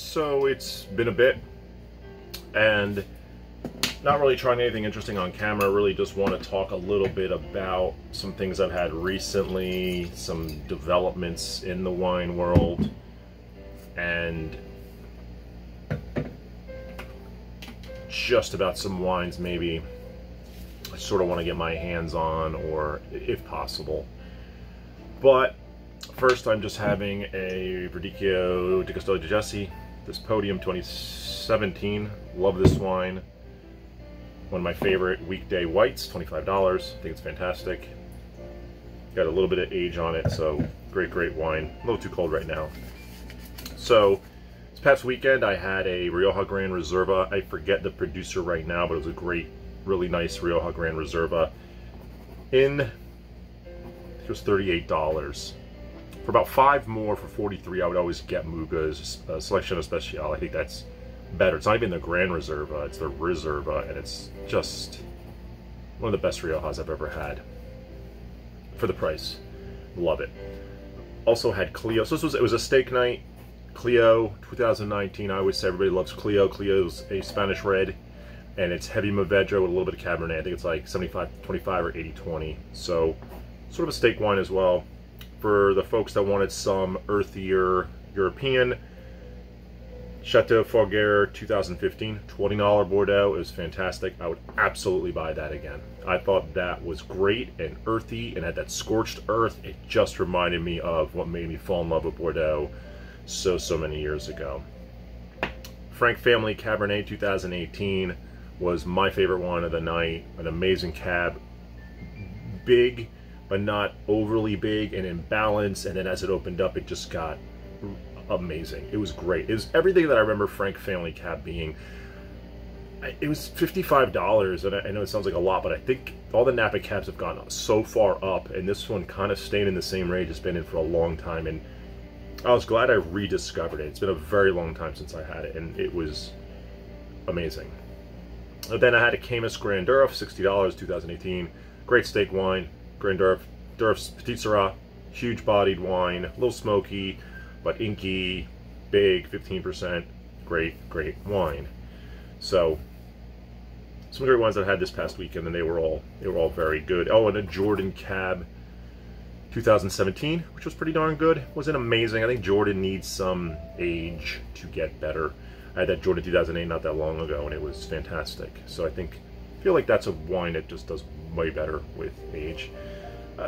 So it's been a bit, and not really trying anything interesting on camera. Really just want to talk a little bit about some things I've had recently, some developments in the wine world, and just about some wines maybe I sort of want to get my hands on, or if possible. But first, I'm just having a Verdicchio di Castello di Jesi, this Podium 2017. Love this wine. One of my favorite weekday whites, $25. I think it's fantastic. Got a little bit of age on it, so great wine. A little too cold right now. So this past weekend I had a Rioja Gran Reserva. I forget the producer right now, but it was a great, really nice Rioja Gran Reserva. It was $38. For about $5 more for 43, I would always get Muga's Selection Especial. I think that's better. It's not even the Gran Reserva, it's the Reserva, and it's just one of the best Riojas I've ever had. For the price. Love it. Also had Clio. So it was a steak night. Clio 2019. I always say everybody loves Clio. Clio's a Spanish red, and it's heavy Mourvedre with a little bit of Cabernet. I think it's like 75-25 or 80-20. So sort of a steak wine as well. For the folks that wanted some earthier European, Chateau Fougères 2015, $20 Bordeaux. It was fantastic. I would absolutely buy that again. I thought that was great and earthy and had that scorched earth. It just reminded me of what made me fall in love with Bordeaux so many years ago. Frank Family Cabernet 2018 was my favorite one of the night. An amazing cab. Big, but not overly big, and in balance, and then as it opened up, it just got amazing. It was great. It was everything that I remember Frank Family Cab being. It was $55, and I know it sounds like a lot, but I think all the Napa cabs have gone so far up, and this one kind of stayed in the same range. It's been in for a long time, and I was glad I rediscovered it. It's been a very long time since I had it, and it was amazing. And then I had a Caymus Grand Durf, $60, 2018. Great steak wine. Grand Durf's Petit Syrah, huge bodied wine, a little smoky, but inky, big, 15%, great wine. So some great wines I had this past weekend, and they were all very good. Oh, and a Jordan Cab 2017, which was pretty darn good. Wasn't amazing. I think Jordan needs some age to get better. I had that Jordan 2008 not that long ago, and it was fantastic. So I feel like that's a wine that just does way better with age.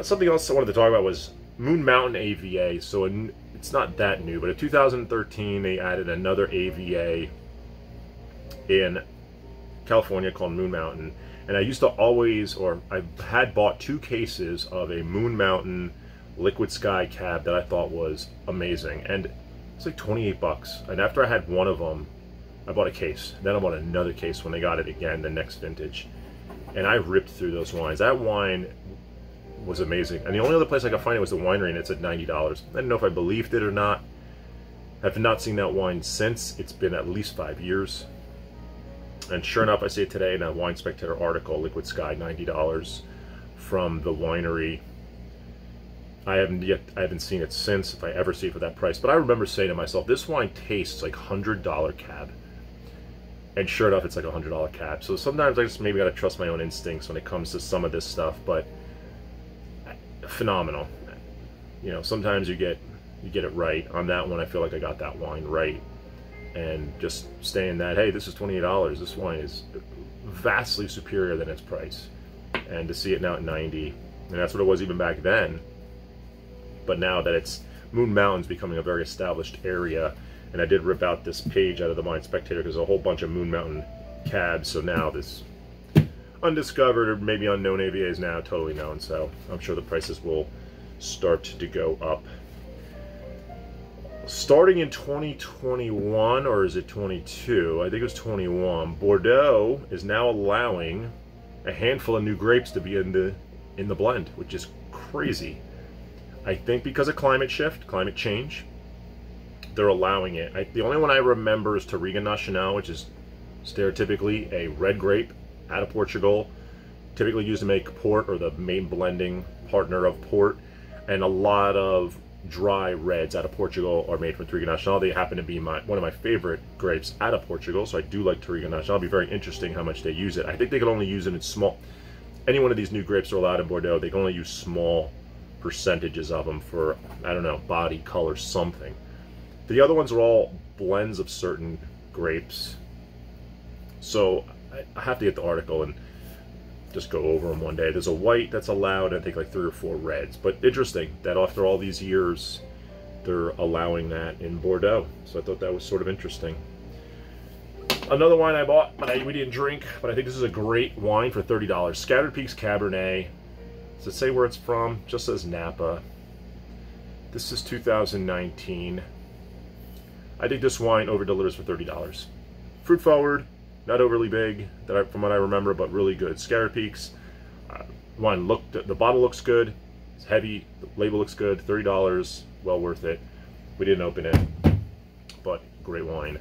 Something else I wanted to talk about was Moon Mountain AVA. So it's not that new, but in 2013 they added another AVA in California called Moon Mountain. And I used to always, or I had bought 2 cases of a Moon Mountain Liquid Sky cab that I thought was amazing. And it's like 28 bucks. And after I had one of them, I bought a case. Then I bought another case when they got it again, the next vintage. And I ripped through those wines. That wine was amazing. And the only other place I could find it was the winery, and it's at $90. I didn't know if I believed it or not. I've not seen that wine since. It's been at least 5 years. And sure enough, I see it today in a Wine Spectator article, Liquid Sky, $90 from the winery. I haven't seen it since, if I ever see it for that price. But I remember saying to myself, this wine tastes like $100 cab. And sure enough, it's like a $100 cab. So sometimes I just maybe got to trust my own instincts when it comes to some of this stuff. But phenomenal. You know, sometimes you get it right. On that one, I feel like I got that wine right. And just saying that, hey, this is $28. This wine is vastly superior than its price. And to see it now at 90, and that's what it was even back then. But now that it's Moon Mountain's becoming a very established area, and I did rip out this page out of the Wine Spectator because there's a whole bunch of Moon Mountain cabs. So now this undiscovered or maybe unknown AVA is now totally known. So I'm sure the prices will start to go up. Starting in 2021, or is it 22? I think it was 21. Bordeaux is now allowing a handful of new grapes to be in the blend, which is crazy. I think because of climate change, they're allowing it. The only one I remember is Touriga Nacional, which is stereotypically a red grape out of Portugal, typically used to make port, or the main blending partner of port, and a lot of dry reds out of Portugal are made from Touriga Nacional. They happen to be one of my favorite grapes out of Portugal, so I do like Touriga Nacional. It'll be very interesting how much they use it. I think they can only use it in small. Any one of these new grapes are allowed in Bordeaux. They can only use small percentages of them for, I don't know, body, color, something. The other ones are all blends of certain grapes. So I have to get the article and just go over them one day. There's a white that's allowed, I think like 3 or 4 reds. But interesting that after all these years, they're allowing that in Bordeaux. So I thought that was sort of interesting. Another wine I bought, but we didn't drink, but I think this is a great wine for $30. Scattered Peaks Cabernet. Does it say where it's from? Just says Napa. This is 2019. I think this wine over-delivers for $30. Fruit forward, not overly big, from what I remember, but really good. Scattered Peaks. Wine the bottle looks good. It's heavy. The label looks good. $30. Well worth it. We didn't open it, but great wine.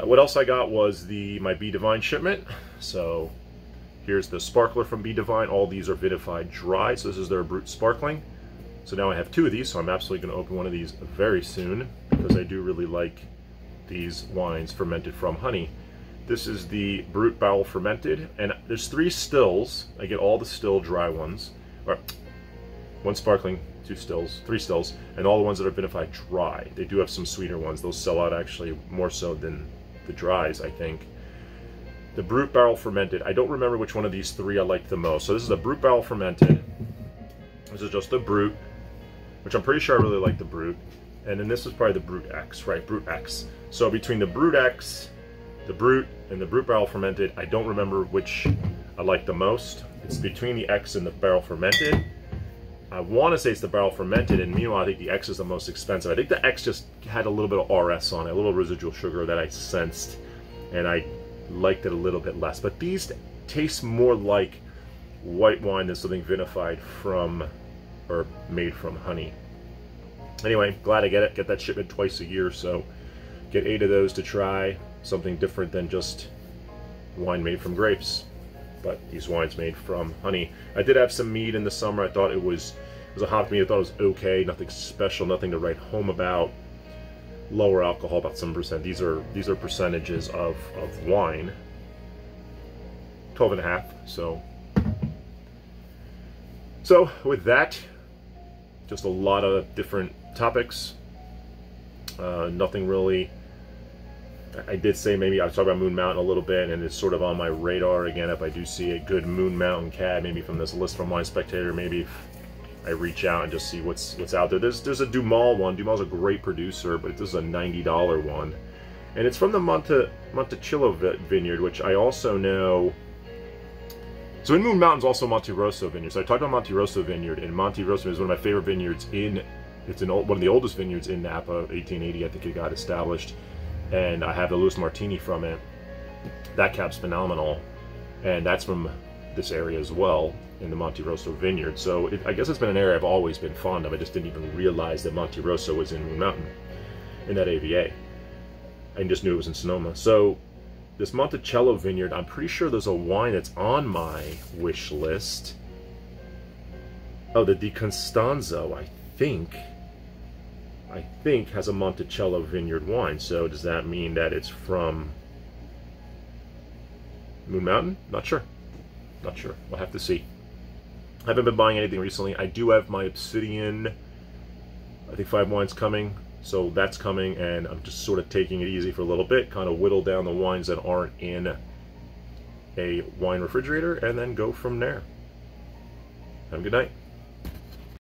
What else I got was my Be Divine shipment. So here's the sparkler from Be Divine. All these are vinified dry, so this is their Brut Sparkling. So now I have 2 of these, so I'm absolutely going to open one of these very soon because I do really like these wines fermented from honey. This is the Brut Barrel Fermented, and there's 3 stills. I get all the still dry ones. Or 1 sparkling, 2 stills, 3 stills, and all the ones that are vinified dry. They do have some sweeter ones. Those sell out actually more so than the dries, I think. The Brut Barrel Fermented. I don't remember which one of these 3 I liked the most. So this is the Brut Barrel Fermented. This is just the Brut, which I'm pretty sure I really like the Brut. And then this is probably the Brut X, right? Brut X. So between the Brut X, the Brut, and the Brut Barrel Fermented, I don't remember which I like the most. It's between the X and the Barrel Fermented. I want to say it's the Barrel Fermented, and meanwhile I think the X is the most expensive. I think the X just had a little bit of RS on it, a little residual sugar that I sensed, and I liked it a little bit less. But these taste more like white wine than something vinified from, or made from honey. Anyway, glad I get that shipment twice a year, so get 8 of those to try something different than just wine made from grapes. But these wines made from honey. I did have some mead in the summer. I thought it was a hop mead. I thought it was okay, nothing special, nothing to write home about. Lower alcohol, about 7%. These are percentages of wine. 12.5. So with that, just a lot of different topics. Nothing really. I did say maybe I'll talk about Moon Mountain a little bit, and it's sort of on my radar again. If I do see a good Moon Mountain cab, maybe from this list from Wine Spectator, maybe I reach out and just see what's out there. There's a Dumal one. Dumal's a great producer, but this is a $90 one, and it's from the Montecillo vineyard, which I also know. So in Moon Mountain's also Monte Rosso vineyard. So I talked about Monte Rosso vineyard, and Monte Rosso is one of my favorite vineyards one of the oldest vineyards in Napa. 1880, I think it got established. And I have the Louis Martini from it. That cab's phenomenal, and that's from this area as well, in the Monte Rosso vineyard. So I guess it's been an area I've always been fond of. I just didn't even realize that Monte Rosso was in Moon Mountain, in that AVA. I just knew it was in Sonoma. So this Monticello vineyard, I'm pretty sure there's a wine that's on my wish list. Oh, the Di Costanzo, I think has a Monticello vineyard wine. So does that mean that it's from Moon Mountain? Not sure. We'll have to see. I haven't been buying anything recently. I do have my Obsidian, I think 5 wines coming. So that's coming, and I'm just sort of taking it easy for a little bit, kind of whittle down the wines that aren't in a wine refrigerator, and then go from there. Have a good night.